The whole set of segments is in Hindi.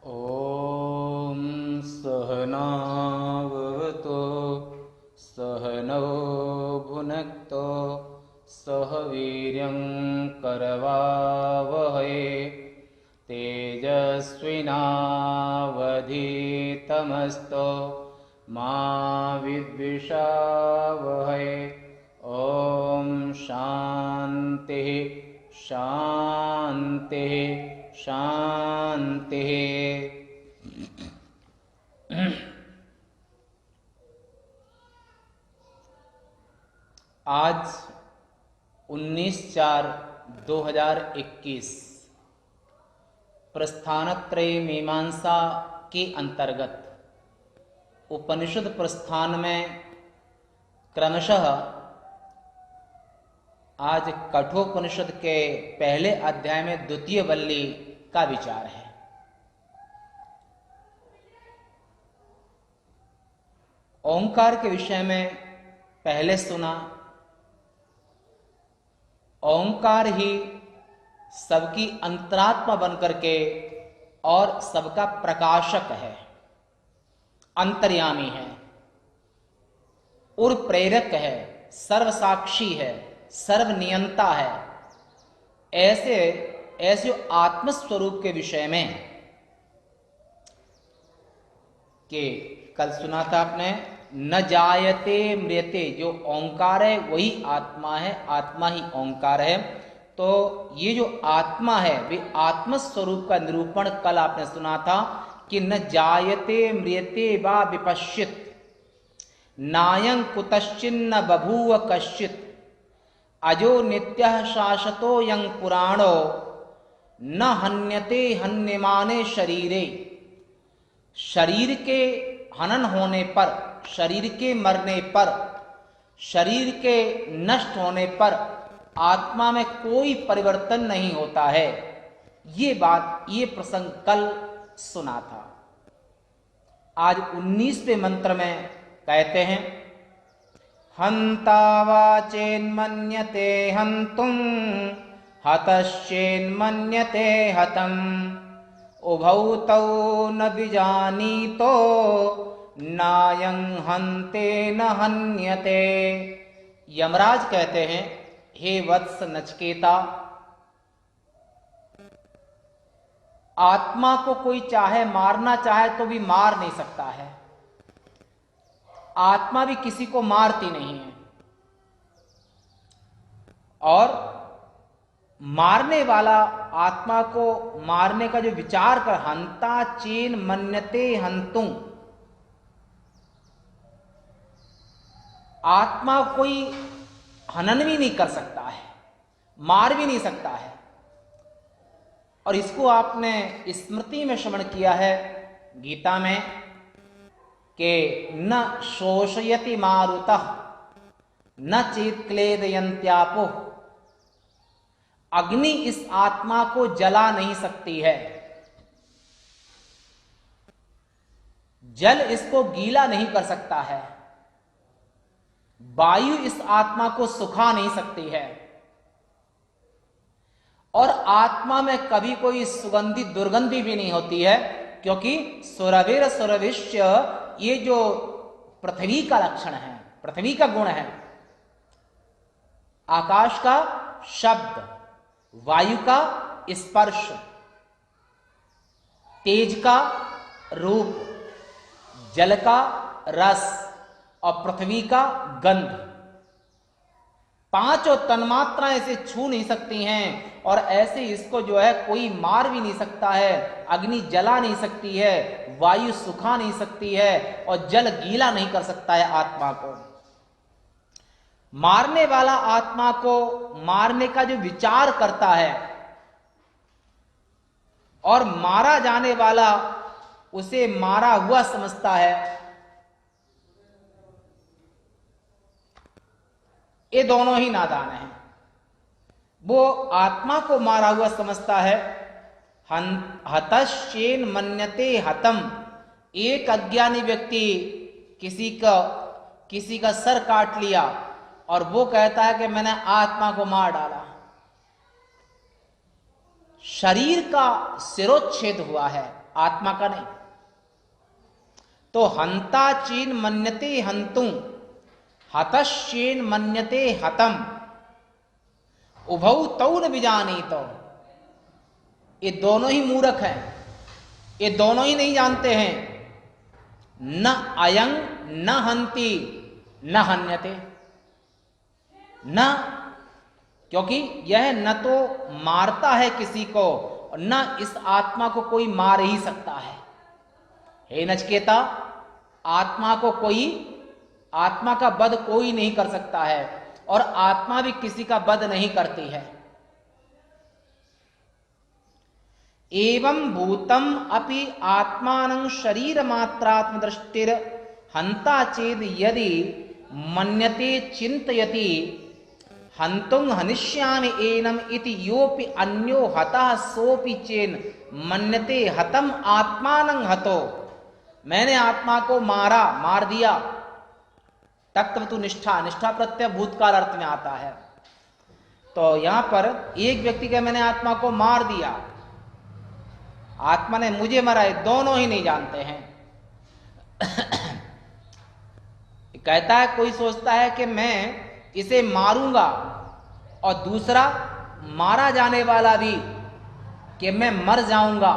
ॐ सहनाववतु सहनौ भुनक्तु सह वीर्यं करवावहै तेजस्विनावधीतमस्तु मा विद्विषावहै। ॐ शान्तिः शान्तिः शान्तिः। आज 19/4/2021 प्रस्थानत्रय मीमांसा के अंतर्गत उपनिषद प्रस्थान में क्रमशः आज कठोपनिषद के पहले अध्याय में द्वितीय वल्ली का विचार है। ओंकार के विषय में पहले सुना, ओंकार ही सबकी अंतरात्मा बनकर के और सबका प्रकाशक है, अंतर्यामी है और प्रेरक है, सर्वसाक्षी है, सर्वनियंता है। ऐसे आत्मस्वरूप के विषय में कि कल सुना था आपने, न जायते म्रियते, जो ओंकार है वही आत्मा है, आत्मा ही ओंकार है। तो ये जो आत्मा है वे आत्मस्वरूप का निरूपण कल आपने सुना था कि न जायते म्रियते वा विपश्चित नायं कुतश्चिन्न बभूव कश्चित अजो नित्यः शाश्वतो यं पुराणो न हन्यते हन्यमाने शरीरे। शरीर के हनन होने पर, शरीर के मरने पर, शरीर के नष्ट होने पर आत्मा में कोई परिवर्तन नहीं होता है। ये बात, ये प्रसंग कल सुना था। आज 19वें मंत्र में कहते हैं, हंता वाचेन्मन्यते हन्तुं हतश्चेन्मन्यते हतम् उभौ तौ न विजानीतो नायं हन्ते न हन्यते। यमराज कहते हैं, हे वत्स नचिकेता, आत्मा को कोई चाहे मारना चाहे तो भी मार नहीं सकता है। आत्मा भी किसी को मारती नहीं है, और मारने वाला आत्मा को मारने का जो विचार कर, हंता चेन मन्यते हंतुं, आत्मा कोई हनन भी नहीं कर सकता है, मार भी नहीं सकता है। और इसको आपने स्मृति में श्रवण किया है गीता में कि न शोषयति मारुतः न चेत क्लेदयन्त्यापो, अग्नि इस आत्मा को जला नहीं सकती है, जल इसको गीला नहीं कर सकता है, वायु इस आत्मा को सुखा नहीं सकती है, और आत्मा में कभी कोई सुगंधी दुर्गंधी भी नहीं होती है, क्योंकि सुरविर सुरविश्य ये जो पृथ्वी का लक्षण है, पृथ्वी का गुण है। आकाश का शब्द, वायु का स्पर्श, तेज का रूप, जल का रस और पृथ्वी का गंध। पांचों तन्मात्राएं इसे छू नहीं सकती हैं, और ऐसे इसको जो है कोई मार भी नहीं सकता है। अग्नि जला नहीं सकती है, वायु सुखा नहीं सकती है, और जल गीला नहीं कर सकता है आत्मा को। मारने वाला आत्मा को मारने का जो विचार करता है, और मारा जाने वाला उसे मारा हुआ समझता है, ये दोनों ही नादान हैं। वो आत्मा को मारा हुआ समझता है, हतश्चेन मन्यते हतम। एक अज्ञानी व्यक्ति किसी का सर काट लिया और वो कहता है कि मैंने आत्मा को मार डाला। शरीर का सिरोच्छेद हुआ है, आत्मा का नहीं। तो हंता चीन मन्यते हंतुं, हतश्चेन मन्यते हतम, उभौ तौ न विजानीतो। ये दोनों ही मूर्ख हैं, ये दोनों ही नहीं जानते हैं। न अयं न हंति न हन्यते, न, क्योंकि यह न तो मारता है किसी को, न इस आत्मा को कोई मार ही सकता है। हे नचिकेता, आत्मा को कोई, आत्मा का वध कोई नहीं कर सकता है, और आत्मा भी किसी का वध नहीं करती है। एवं भूतम अपि आत्मानं शरीर मात्रात्म दृष्टिर हंता चेद यदि मन्यते चिंतयति हंतुं हनिष्यामि एनम इति योपि अन्यो हतः सोपि चेन मन्यते हतम आत्मानं हतो। मैंने आत्मा को मारा, मार दिया। तत्वतु निष्ठा, निष्ठा प्रत्यय भूतकाल अर्थ में आता है। तो यहां पर एक व्यक्ति का मैंने आत्मा को मार दिया, आत्मा ने मुझे मारा, दोनों ही नहीं जानते हैं। कहता है, कोई सोचता है कि मैं इसे मारूंगा, और दूसरा मारा जाने वाला भी कि मैं मर जाऊंगा।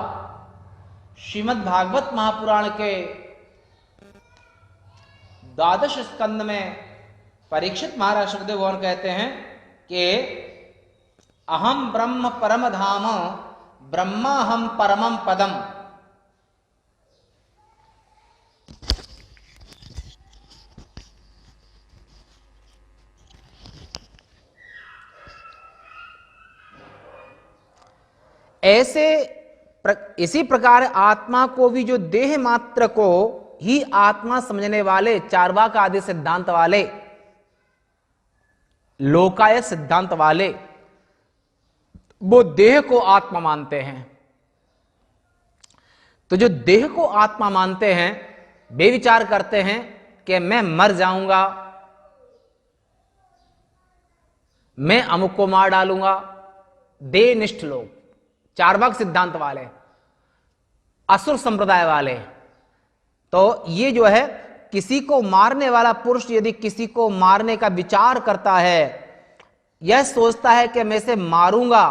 श्रीमद् भागवत महापुराण के 12 स्कंद में परीक्षित महाराज सुखदेव भगवान कहते हैं कि अहम ब्रह्म परम धाम ब्रह्मा हम परमम पदम। ऐसे इसी प्रकार आत्मा को भी जो देह मात्र को ही आत्मा समझने वाले चार्वाक आदि सिद्धांत वाले, लोकायत सिद्धांत वाले, वो देह को आत्मा मानते हैं। तो जो देह को आत्मा मानते हैं वे विचार करते हैं कि मैं मर जाऊंगा, मैं अमुक को मार डालूंगा। देहनिष्ठ लोग, चार्वाक सिद्धांत वाले, असुर संप्रदाय वाले, तो ये जो है किसी को मारने वाला पुरुष यदि किसी को मारने का विचार करता है, यह सोचता है कि मैं इसे मारूंगा,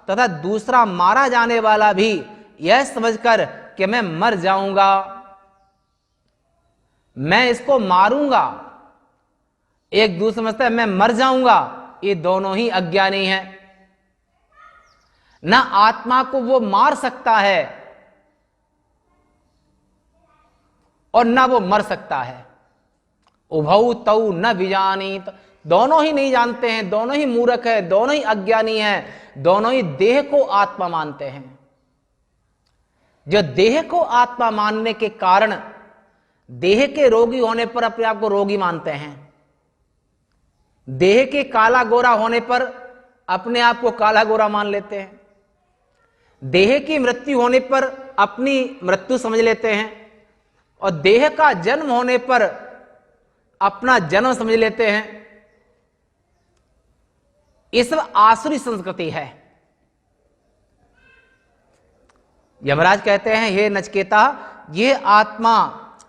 तथा दूसरा मारा जाने वाला भी यह समझकर कि मैं मर जाऊंगा, मैं इसको मारूंगा, एक दूसरा समझता है मैं मर जाऊंगा। ये दोनों ही अज्ञानी हैं। न आत्मा को वो मार सकता है और न वो मर सकता है। उभौ तौ न विजानीत, दोनों ही नहीं जानते हैं, दोनों ही मूर्ख है, दोनों ही अज्ञानी हैं, दोनों ही देह को आत्मा मानते हैं। जो देह को आत्मा मानने के कारण देह के रोगी होने पर अपने आप को रोगी मानते हैं, देह के काला गोरा होने पर अपने आप को काला गोरा मान लेते हैं, देह की मृत्यु होने पर अपनी मृत्यु समझ लेते हैं, और देह का जन्म होने पर अपना जन्म समझ लेते हैं। ये सब आसुरी संस्कृति है। यमराज कहते हैं, हे नचिकेता, ये आत्मा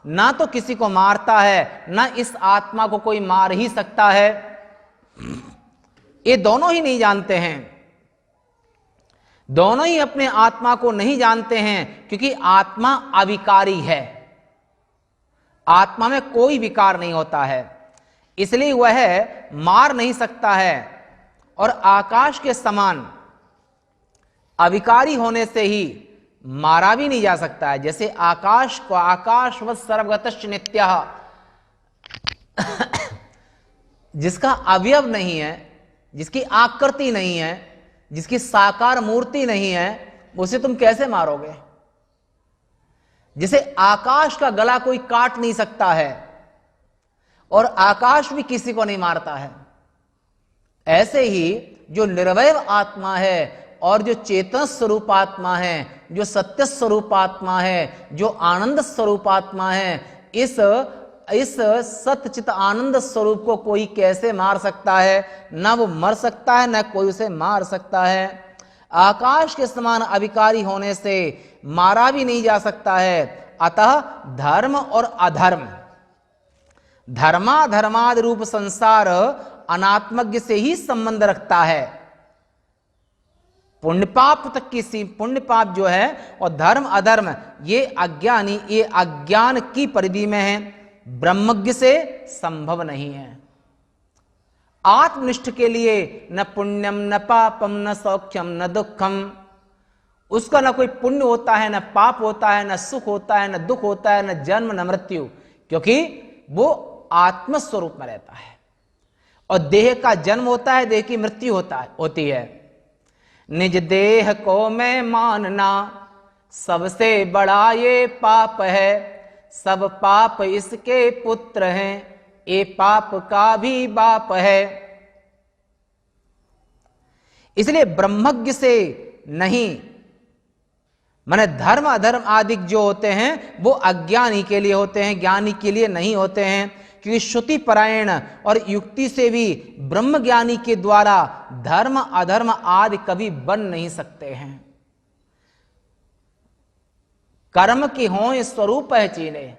ना तो किसी को मारता है, ना इस आत्मा को कोई मार ही सकता है। ये दोनों ही नहीं जानते हैं, दोनों ही अपने आत्मा को नहीं जानते हैं, क्योंकि आत्मा अविकारी है, आत्मा में कोई विकार नहीं होता है, इसलिए वह मार नहीं सकता है। और आकाश के समान अविकारी होने से ही मारा भी नहीं जा सकता है। जैसे आकाश को आकाशवत् सर्वगतश्च नित्यः, जिसका अवयव नहीं है, जिसकी आकृति नहीं है, जिसकी साकार मूर्ति नहीं है, उसे तुम कैसे मारोगे? जिसे आकाश का गला कोई काट नहीं सकता है और आकाश भी किसी को नहीं मारता है, ऐसे ही जो निर्वैव आत्मा है और जो चेतन स्वरूप आत्मा है, जो सत्य स्वरूप आत्मा है, जो आनंद स्वरूप आत्मा है, इस सत्यचित आनंद स्वरूप को कोई कैसे मार सकता है? ना वो मर सकता है, ना कोई उसे मार सकता है। आकाश के समान अभिकारी होने से मारा भी नहीं जा सकता है। अतः धर्म और अधर्म, धर्माधर्मादि रूप संसार अनात्मज्ञ से ही संबंध रखता है। पुण्य पाप तक की पुण्य पाप जो है और धर्म अधर्म ये अज्ञानी, ये अज्ञान की परिधि में है, ब्रह्मज्ञ से संभव नहीं है। आत्मनिष्ठ के लिए न पुण्यम न पापम न सौख्यम न दुखम, उसका न कोई पुण्य होता है, न पाप होता है, न सुख होता है, न दुख होता है, न जन्म न मृत्यु, क्योंकि वो आत्मस्वरूप में रहता है। और देह का जन्म होता है, देह की मृत्यु होती है। निज देह को मैं मानना सबसे बड़ा ये पाप है, सब पाप इसके पुत्र हैं, ये पाप का भी बाप है। इसलिए ब्रह्मज्ञ से नहीं, माने धर्म अधर्म आदि जो होते हैं वो अज्ञानी के लिए होते हैं, ज्ञानी के लिए नहीं होते हैं। क्योंकि श्रुति परायण और युक्ति से भी ब्रह्म ज्ञानी के द्वारा धर्म अधर्म आदि कभी बन नहीं सकते हैं। कर्म की हो स्वरूप है चीने,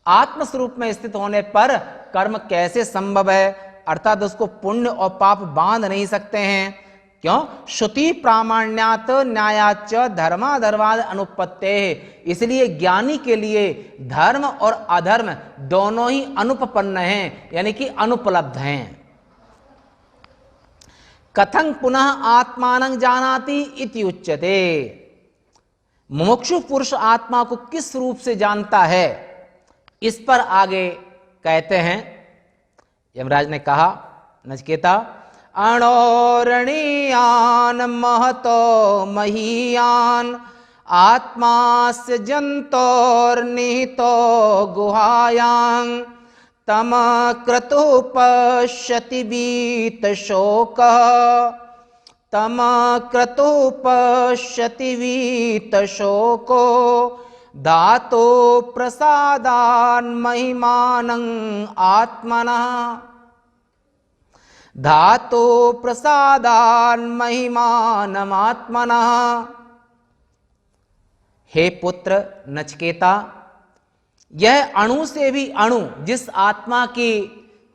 आत्म स्वरूप में स्थित होने पर कर्म कैसे संभव है, अर्थात उसको पुण्य और पाप बांध नहीं सकते हैं। क्यों? श्रुति प्रामाण्यात न्यायाच धर्माधर्माद अनुपत्ते, इसलिए ज्ञानी के लिए धर्म और अधर्म दोनों ही अनुपपन्न हैं, यानी कि अनुपलब्ध हैं। कथं पुनः आत्मानं जानाति इति उच्यते, मुमुक्षु पुरुष आत्मा को किस रूप से जानता है, इस पर आगे कहते हैं। यमराज ने कहा, नचिकेता अणोरणीयान महतो महीयान आत्मास्य जंतोर्निहितो गुहायां तम क्रतु पश्यति वीत शोक, तम क्रतु पश्यति वीत शोको धातो प्रसादान् महिमानं आत्मनः, धातो प्रसादान् महिमानम् आत्मनः। हे पुत्र नचिकेता, यह अणु से भी अणु, जिस आत्मा की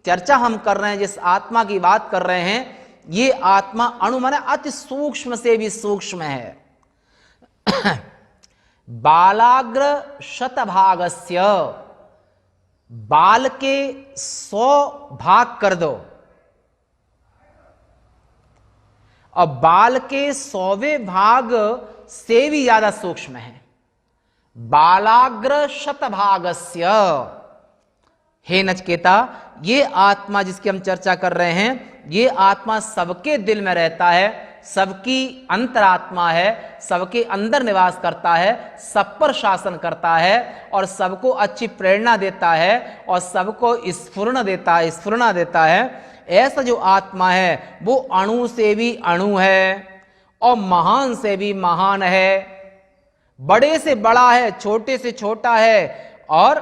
चर्चा हम कर रहे हैं, जिस आत्मा की बात कर रहे हैं, ये आत्मा अणु माने अति सूक्ष्म से भी सूक्ष्म है। बालाग्र शतभागस्य, बाल के 100 भाग कर दो और बाल के 100वें भाग से भी ज्यादा सूक्ष्म है। बालाग्र शतभागस्य, हे नचिकेता, ये आत्मा जिसकी हम चर्चा कर रहे हैं, ये आत्मा सबके दिल में रहता है, सबकी अंतरात्मा है, सबके अंदर निवास करता है, सब पर शासन करता है और सबको अच्छी प्रेरणा देता है और सबको स्फुरना देता है। ऐसा जो आत्मा है वो अणु से भी अणु है और महान से भी महान है, बड़े से बड़ा है, छोटे से छोटा है। और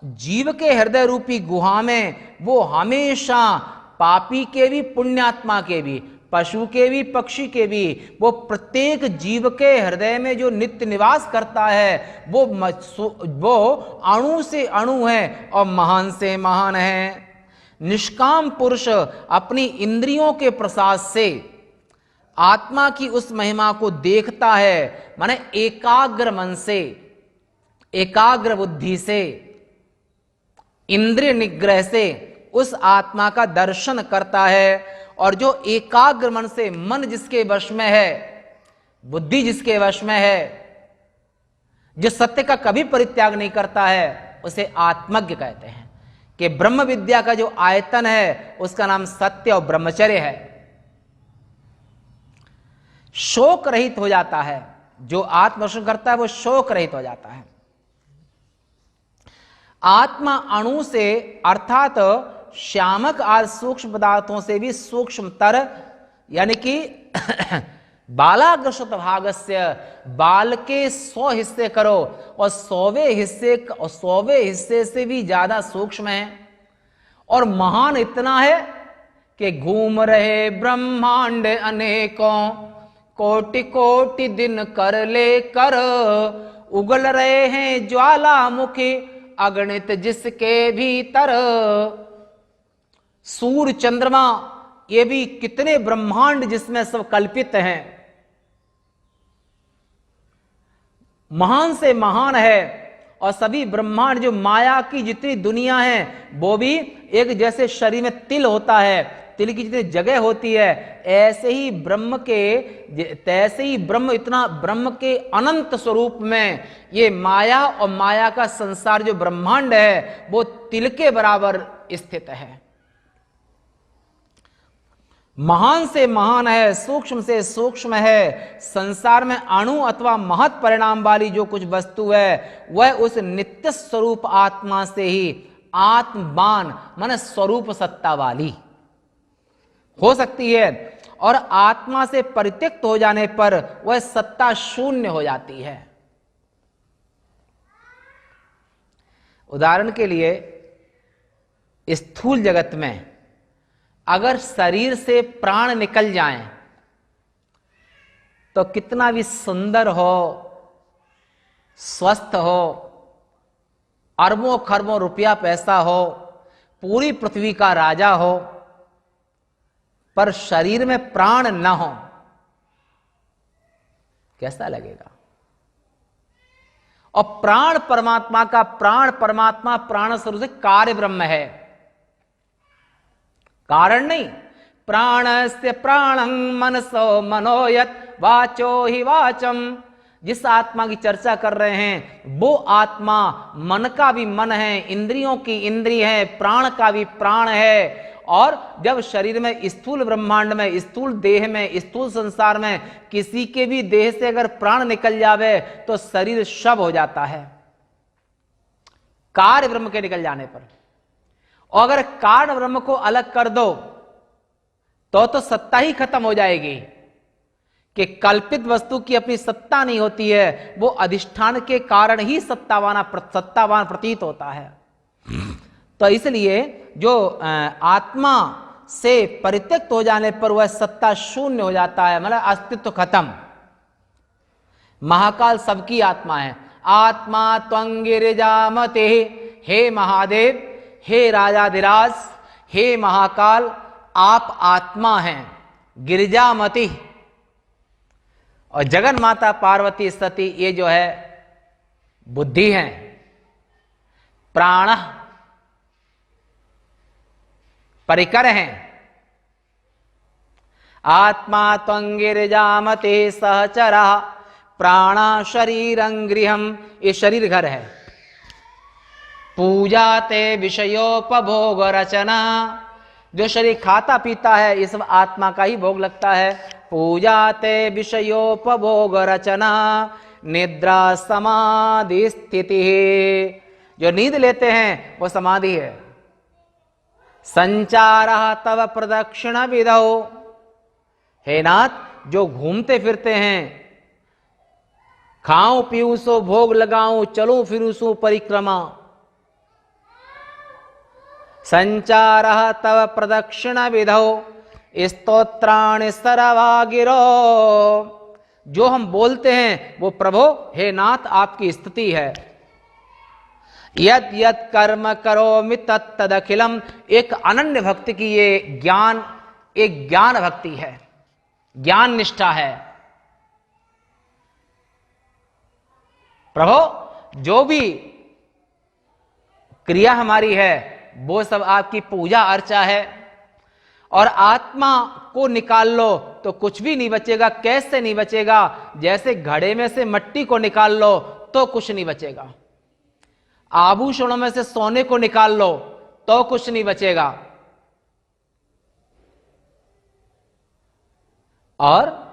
जीव के हृदय रूपी गुहा में वो हमेशा पापी के भी, पुण्यात्मा के भी, पशु के भी, पक्षी के भी, वो प्रत्येक जीव के हृदय में जो नित्य निवास करता है वो अणु से अणु है और महान से महान है। निष्काम पुरुष अपनी इंद्रियों के प्रसाद से आत्मा की उस महिमा को देखता है, माने एकाग्र मन से, एकाग्र बुद्धि से, इंद्रिय निग्रह से उस आत्मा का दर्शन करता है। और जो एकाग्र मन से, मन जिसके वश में है, बुद्धि जिसके वश में है, जो सत्य का कभी परित्याग नहीं करता है, उसे आत्मज्ञ कहते हैं। कि ब्रह्म विद्या का जो आयतन है उसका नाम सत्य और ब्रह्मचर्य है। शोक रहित हो जाता है, जो आत्मदर्शन करता है वो शोक रहित हो जाता है। आत्मा अणु से अर्थात श्यामक आदि सूक्ष्म पदार्थों से भी सूक्ष्मतर, यानी कि बालाग्र शतभागस्य, बाल के 100 हिस्से करो और 100वें हिस्से से भी ज्यादा सूक्ष्म है और महान इतना है कि घूम रहे ब्रह्मांड अनेकों, कोटि कोटि दिन कर ले कर, उगल रहे हैं ज्वालामुखी अगणित जिसके भीतर। सूर्य चंद्रमा ये भी कितने ब्रह्मांड जिसमें सब कल्पित हैं, महान से महान है। और सभी ब्रह्मांड जो माया की जितनी दुनिया है वो भी एक जैसे शरीर में तिल होता है, तिल की जितनी जगह होती है, ऐसे ही ब्रह्म के तैसे ही ब्रह्म इतना ब्रह्म के अनंत स्वरूप में ये माया और माया का संसार जो ब्रह्मांड है वो तिल के बराबर स्थित है। महान से महान है, सूक्ष्म से सूक्ष्म है। संसार में अणु अथवा महत परिणाम वाली जो कुछ वस्तु है वह उस नित्य स्वरूप आत्मा से ही आत्मवान मन स्वरूप सत्ता वाली हो सकती है, और आत्मा से परित्यक्त हो जाने पर वह सत्ता शून्य हो जाती है। उदाहरण के लिए स्थूल जगत में अगर शरीर से प्राण निकल जाएं तो कितना भी सुंदर हो, स्वस्थ हो, अरबों खरबों रुपया पैसा हो, पूरी पृथ्वी का राजा हो, पर शरीर में प्राण न हो, कैसा लगेगा? और प्राण परमात्मा का, प्राण परमात्मा प्राण स्वरूप से कार्य ब्रह्म है, कारण नहीं। प्राणस्य प्राणं मनसो मनोयत वाचो ही वाचम। जिस आत्मा की चर्चा कर रहे हैं वो आत्मा मन का भी मन है, इंद्रियों की इंद्रिय है, प्राण का भी प्राण है। और जब शरीर में, स्थूल ब्रह्मांड में, स्थूल देह में, स्थूल संसार में किसी के भी देह से अगर प्राण निकल जावे तो शरीर शव हो जाता है कार्य ब्रह्म के निकल जाने पर। और अगर कारण ब्रह्म को अलग कर दो तो सत्ता ही खत्म हो जाएगी, कि कल्पित वस्तु की अपनी सत्ता नहीं होती है, वो अधिष्ठान के कारण ही सत्तावान प्रतीत होता है। तो इसलिए जो आत्मा से परित्यक्त हो जाने पर वह सत्ता शून्य हो जाता है, मतलब अस्तित्व खत्म। महाकाल सबकी आत्मा है। आत्मा त्वंगिरिजामते, हे महादेव, हे राजाधिराज, हे महाकाल, आप आत्मा हैं, गिरिजामति। और जगन माता पार्वती सती ये जो है बुद्धि है, प्राण परिकर हैं। आत्मा त्वंगिरिजामते सहचरा प्राणा शरीरं गृहम, ये शरीर घर है। पूजा ते विषयोपभोग रचना, जो शरीर खाता पीता है इस आत्मा का ही भोग लगता है। पूजा ते विषयोपभोग रचना निद्रा समाधि स्थिति, जो नींद लेते हैं वो समाधि है। संचार तव प्रदक्षिण विधौ, हे नाथ जो घूमते फिरते हैं, खाऊं पीऊं सो भोग लगाऊं, चलूं फिरूं सो परिक्रमा। संचार तव प्रदक्षिण विधौ स्तोत्राणि सर्वा गिरो, जो हम बोलते हैं वो प्रभो हे नाथ आपकी स्तुति है। यद यद कर्म करोमि तत्तदखिलम, एक अनन्य भक्ति की ये ज्ञान, एक ज्ञान भक्ति है, ज्ञान निष्ठा है। प्रभो जो भी क्रिया हमारी है वो सब आपकी पूजा अर्चा है, और आत्मा को निकाल लो तो कुछ भी नहीं बचेगा। कैसे नहीं बचेगा? जैसे घड़े में से मट्टी को निकाल लो तो कुछ नहीं बचेगा, आभूषणों में से सोने को निकाल लो तो कुछ नहीं बचेगा, और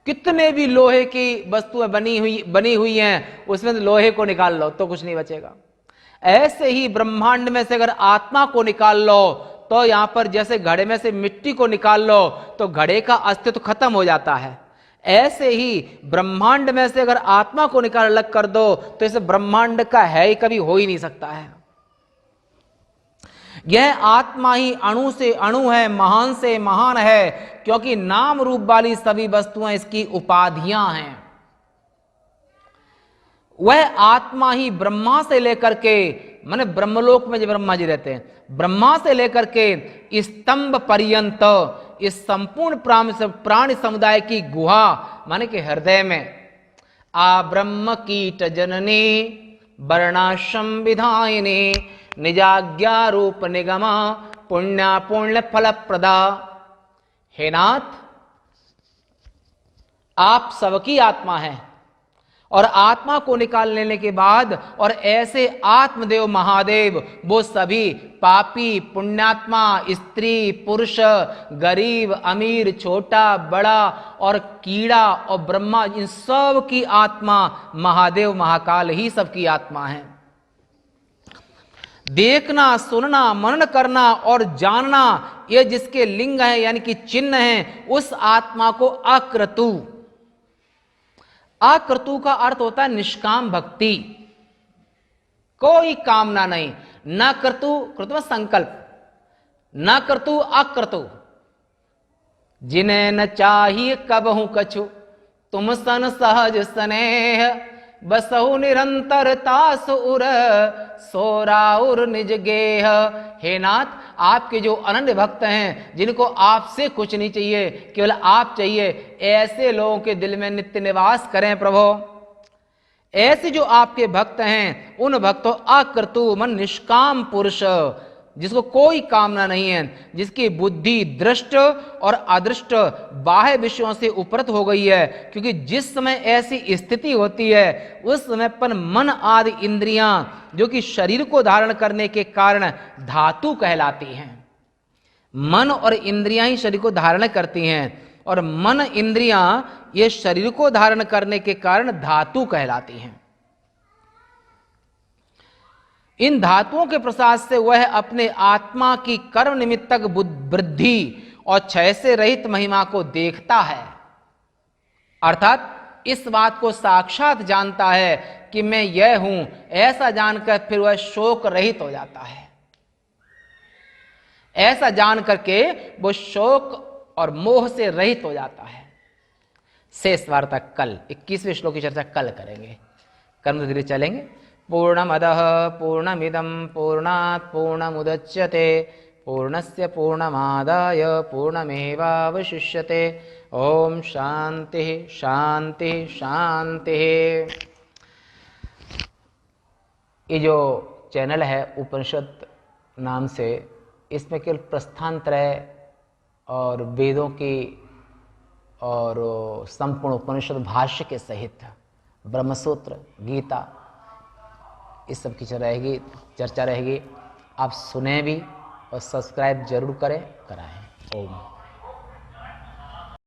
कितने भी लोहे की वस्तुएं बनी हुई हैं उसमें से लोहे को निकाल लो तो कुछ नहीं बचेगा। ऐसे ही ब्रह्मांड में से अगर आत्मा को निकाल लो तो यहां पर जैसे घड़े में से मिट्टी को निकाल लो तो घड़े का अस्तित्व खत्म हो जाता है। ऐसे ही ब्रह्मांड में से अगर आत्मा को निकाल अलग कर दो तो इस ब्रह्मांड का है ही कभी हो ही नहीं सकता है। यह आत्मा ही अणु से अणु है, महान से महान है, क्योंकि नाम रूप वाली सभी वस्तुएं इसकी उपाधियां हैं। वह आत्मा ही ब्रह्मा से लेकर के, माने ब्रह्मलोक में जो ब्रह्मा जी रहते हैं, ब्रह्मा से लेकर के स्तंभ पर्यंत इस संपूर्ण प्राणी समुदाय की गुहा माने कि हृदय में आ ब्रह्म कीट जननी वर्णाश्रम विधायिनी निजाज्ञा रूप निगमा पुण्या पुण्य फल प्रदा। हे नाथ, आप सबकी आत्मा है और आत्मा को निकाल लेने के बाद और ऐसे आत्मदेव महादेव वो सभी पापी पुण्यात्मा, स्त्री पुरुष, गरीब अमीर, छोटा बड़ा और कीड़ा और ब्रह्मा, इन सब की आत्मा महादेव महाकाल ही सबकी आत्मा है। देखना, सुनना, मनन करना और जानना, ये जिसके लिंग है यानी कि चिन्ह है, उस आत्मा को अक्रतु। अक्रतु का अर्थ होता है निष्काम भक्ति, कोई कामना नहीं। न कर्तु, कृतु संकल्प, न कर्तु अक्रतु। जिन्हें न चाहिए कबहू कछु, तुम सन सहज स्नेह, बसहु निरंतरता सुर सोराउर निज गेह। हे नाथ, आपके जो अनन्य भक्त हैं, जिनको आपसे कुछ नहीं चाहिए, केवल आप चाहिए, ऐसे लोगों के दिल में नित्य निवास करें प्रभु। ऐसे जो आपके भक्त हैं, उन भक्तों अक्रतु मन निष्काम पुरुष, जिसको कोई कामना नहीं है, जिसकी बुद्धि दृष्ट और अदृष्ट बाह्य विषयों से उपरत हो गई है। क्योंकि जिस समय ऐसी स्थिति होती है, उस समय पर मन आदि इंद्रियां जो कि शरीर को धारण करने के कारण धातु कहलाती हैं। मन और इंद्रियां ही शरीर को धारण करती हैं, और मन इंद्रियां ये शरीर को धारण करने के कारण धातु कहलाती हैं। इन धातुओं के प्रसाद से वह अपने आत्मा की कर्म निमित्तक वृद्धि और क्षय से रहित महिमा को देखता है, अर्थात इस बात को साक्षात जानता है कि मैं यह हूं। ऐसा जानकर फिर वह शोक रहित हो जाता है। ऐसा जान करके वो शोक और मोह से रहित हो जाता है। शेष वार्ता कल 21वें श्लोक की चर्चा कल करेंगे। कर्म धीरे चलेंगे। पूर्णमदः पूर्णमिदं पूर्णात् पूर्णमुदच्यते पूर्णस्य पूर्णमादाय पूर्णमेवावशिष्यते। ओम शांति शांति शांति। ये जो चैनल है उपनिषद नाम से, इसमें केवल प्रस्थान त्रय और वेदों की और संपूर्ण उपनिषद भाष्य के सहित ब्रह्मसूत्र, गीता, इस सब की चर्चा रहेगी। आप सुने भी और सब्सक्राइब जरूर करें, कराएं। ओम।